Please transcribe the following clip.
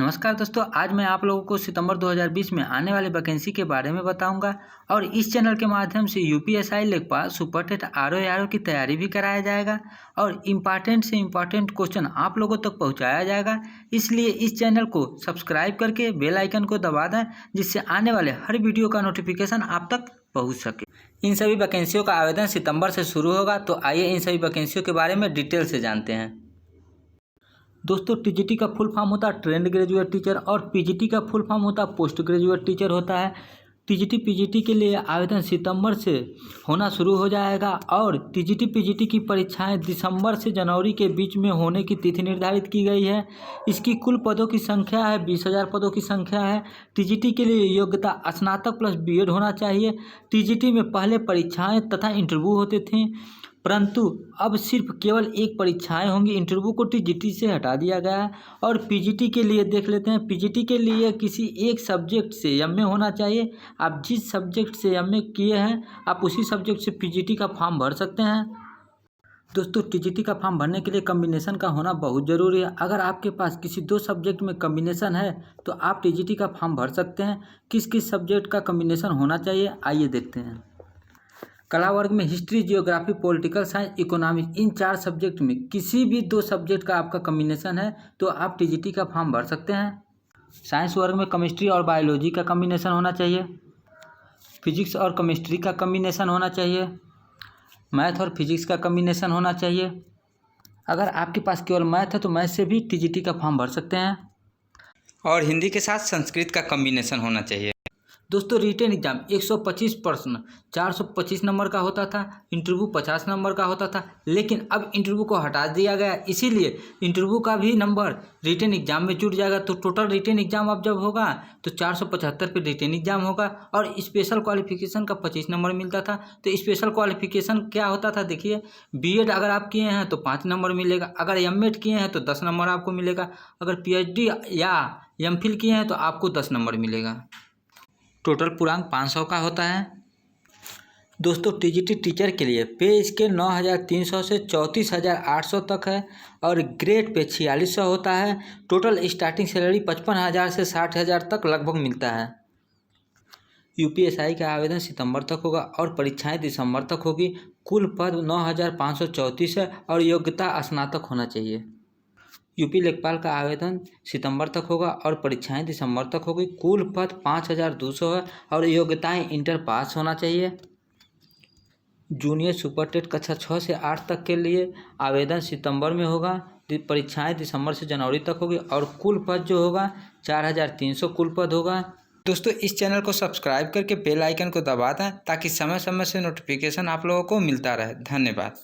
नमस्कार दोस्तों, आज मैं आप लोगों को सितंबर 2020 में आने वाले वैकेंसी के बारे में बताऊंगा और इस चैनल के माध्यम से यूपीएसआई लेखपाल सुपर टेट आरओ की तैयारी भी कराया जाएगा और इम्पॉर्टेंट से इम्पॉर्टेंट क्वेश्चन आप लोगों तक पहुंचाया जाएगा। इसलिए इस चैनल को सब्सक्राइब करके बेल आइकन को दबा दें, जिससे आने वाले हर वीडियो का नोटिफिकेशन आप तक पहुँच सके। इन सभी वैकेंसियों का आवेदन सितंबर से शुरू होगा, तो आइए इन सभी वैकेंसियों के बारे में डिटेल से जानते हैं। दोस्तों, टीजीटी का फुल फॉर्म होता है ट्रेंड ग्रेजुएट टीचर और पीजीटी का फुल फॉर्म होता है पोस्ट ग्रेजुएट टीचर होता है। टीजीटी पीजीटी के लिए आवेदन सितंबर से होना शुरू हो जाएगा और टीजीटी पीजीटी की परीक्षाएं दिसंबर से जनवरी के बीच में होने की तिथि निर्धारित की गई है। इसकी कुल पदों की संख्या है 20,000 पदों की संख्या है। टीजीटी के लिए योग्यता स्नातक प्लस बीएड होना चाहिए। टीजीटी में पहले परीक्षाएं तथा इंटरव्यू होते थे, परंतु अब सिर्फ केवल एक परीक्षाएं होंगी। इंटरव्यू को टीजीटी से हटा दिया गया है। और पीजीटी के लिए देख लेते हैं। पीजीटी के लिए किसी एक सब्जेक्ट से एमए होना चाहिए। आप जिस सब्जेक्ट से एमए किए हैं आप उसी सब्जेक्ट से पीजीटी का फॉर्म भर सकते हैं। दोस्तों, टीजीटी का फॉर्म भरने के लिए कम्बिनेशन का होना बहुत ज़रूरी है। अगर आपके पास किसी दो सब्जेक्ट में कम्बिनेशन है तो आप टीजीटी का फॉर्म भर सकते हैं। किस किस सब्जेक्ट का कम्बिनेशन होना चाहिए, आइए देखते हैं। कला वर्ग में history, geography, political science, economics, इन 4 सब्जेक्ट में किसी भी 2 सब्जेक्ट का आपका कम्बिनेशन है तो आप टीजीटी का फॉर्म भर सकते हैं। साइंस वर्ग में केमिस्ट्री और बायोलॉजी का कम्बिनेशन होना चाहिए। फिजिक्स और केमिस्ट्री का कम्बिनेशन होना चाहिए। मैथ और फिजिक्स का कम्बिनेशन होना चाहिए। अगर आपके पास केवल मैथ है तो मैथ से भी टीजीटी का फॉर्म भर सकते हैं। और हिंदी के साथ संस्कृत का कम्बिनेशन होना चाहिए। दोस्तों, रिटेन एग्जाम 125 प्रश्न 425 नंबर का होता था, इंटरव्यू 50 नंबर का होता था, लेकिन अब इंटरव्यू को हटा दिया गया। इसीलिए इंटरव्यू का भी नंबर रिटेन एग्जाम में जुड़ जाएगा। तो टोटल रिटेन एग्जाम अब जब होगा तो 475 पे रिटेन एग्जाम होगा और स्पेशल क्वालिफिकेशन का 25 नंबर मिलता था। तो स्पेशल क्वालिफिकेशन क्या होता था, देखिए, बीएड अगर आप किए हैं तो 5 नंबर मिलेगा, अगर एमएड किए हैं तो 10 नंबर आपको मिलेगा, अगर पीएचडी या एमफिल किए हैं तो आपको 10 नंबर मिलेगा। टोटल पूर्णांक 500 का होता है। दोस्तों, टीजीटी टीचर के लिए पे स्केल 9,300 से 34,800 तक है और ग्रेड पे 4,600 होता है। टोटल स्टार्टिंग सैलरी 55,000 से 60,000 तक लगभग मिलता है। यूपीएसआई का आवेदन सितंबर तक होगा और परीक्षाएं दिसंबर तक होगी। कुल पद 9,534 है और योग्यता स्नातक होना चाहिए। यूपी लेखपाल का आवेदन सितंबर तक होगा और परीक्षाएं दिसंबर तक होगी। कुल पद 5,200 है और योग्यताएं इंटर पास होना चाहिए। जूनियर सुपर टेट कक्षा 6 से 8 तक के लिए आवेदन सितंबर में होगा। परीक्षाएं दिसंबर से जनवरी तक होगी और कुल पद जो होगा 4,300 कुल पद होगा। दोस्तों, इस चैनल को सब्सक्राइब करके बेल आइकन को दबा दें ताकि समय समय से नोटिफिकेशन आप लोगों को मिलता रहे। धन्यवाद।